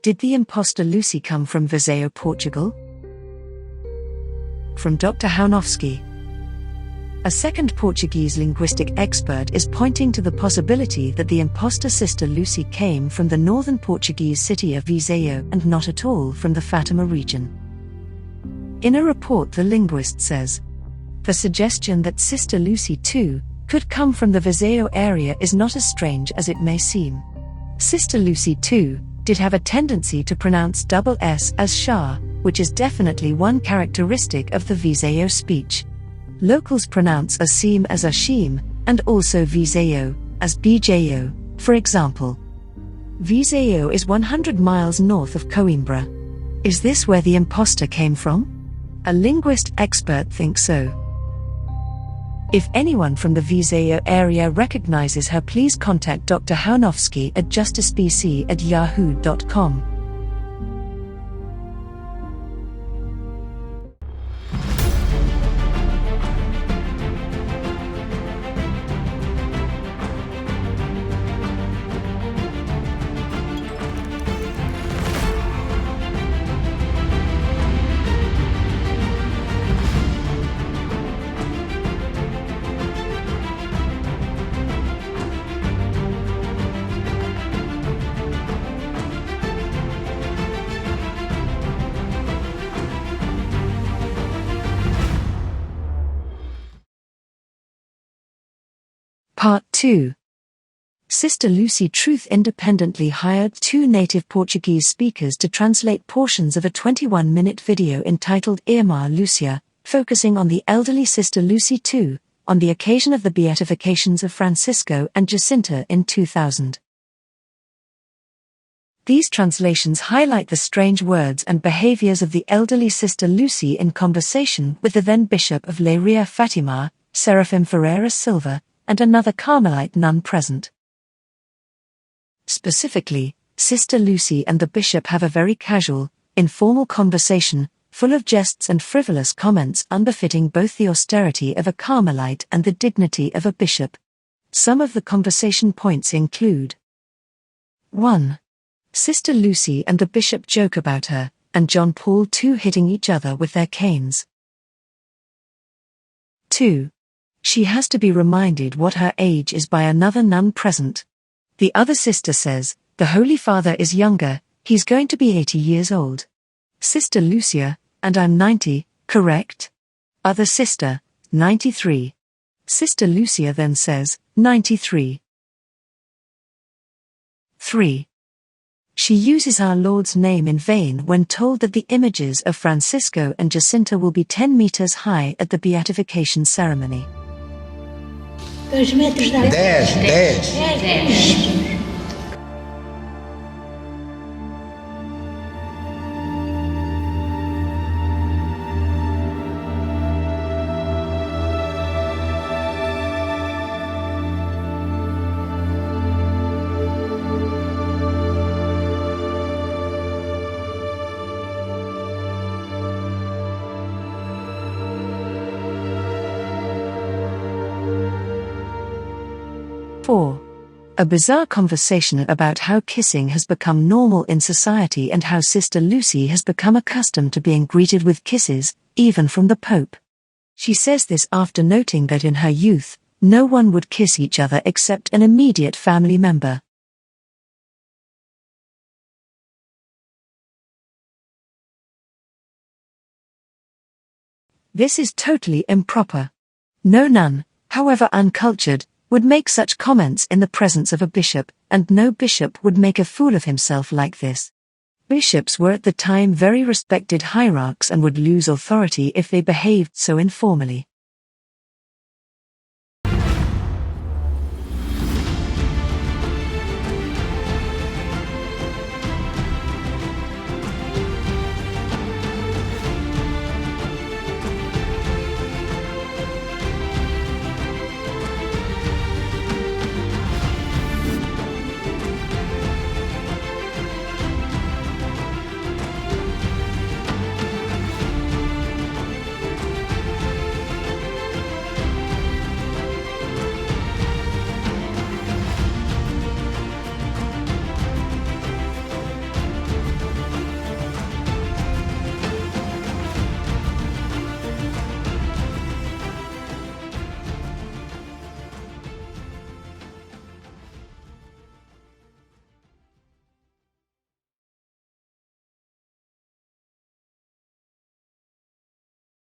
Did the imposter Lucy come from Viseu, Portugal? From Dr. Jaunowski. A second Portuguese linguistic expert is pointing to the possibility that the imposter sister Lucy came from the northern Portuguese city of Viseu and not at all from the Fátima region. In a report, the Linguist says, "The suggestion that Sister Lucy too could come from the Viseu area is not as strange as it may seem. Sister Lucy too did have a tendency to pronounce double S as sha, which is definitely one characteristic of the Viseu speech. Locals pronounce asim as ashim, and also Viseu as bjo, for example. Viseu is 100 miles north of Coimbra. Is this where the imposter came from? A linguist expert thinks so. If anyone from the Viseu area recognizes her, please contact Dr. Jaunowski at justicebc@yahoo.com. Part 2. Sister Lucy Truth independently hired 2 native Portuguese speakers to translate portions of a 21-minute video entitled Irmã Lúcia, focusing on the elderly Sister Lucy too, on the occasion of the beatifications of Francisco and Jacinta in 2000. These translations highlight the strange words and behaviors of the elderly Sister Lucy in conversation with the then Bishop of Leiria Fátima, Seraphim Ferreira Silva, and another Carmelite nun present. Specifically, Sister Lucy and the bishop have a very casual, informal conversation, full of jests and frivolous comments unbefitting both the austerity of a Carmelite and the dignity of a bishop. Some of the conversation points include: 1. Sister Lucy and the bishop joke about her, and John Paul II hitting each other with their canes. 2. She has to be reminded what her age is by another nun present. The other sister says, "The Holy Father is younger, he's going to be 80 years old." Sister Lucia, "And I'm 90, correct?" Other sister, 93. Sister Lucia then says, 93. 3. She uses our Lord's name in vain when told that the images of Francisco and Jacinta will be 10 meters high at the beatification ceremony. 2 metros de 10. 10. 4. A bizarre conversation about how kissing has become normal in society and how Sister Lucy has become accustomed to being greeted with kisses, even from the Pope. She says this after noting that in her youth, no one would kiss each other except an immediate family member. This is totally improper. No nun, however uncultured, would make such comments in the presence of a bishop, and no bishop would make a fool of himself like this. Bishops were at the time very respected hierarchs and would lose authority if they behaved so informally.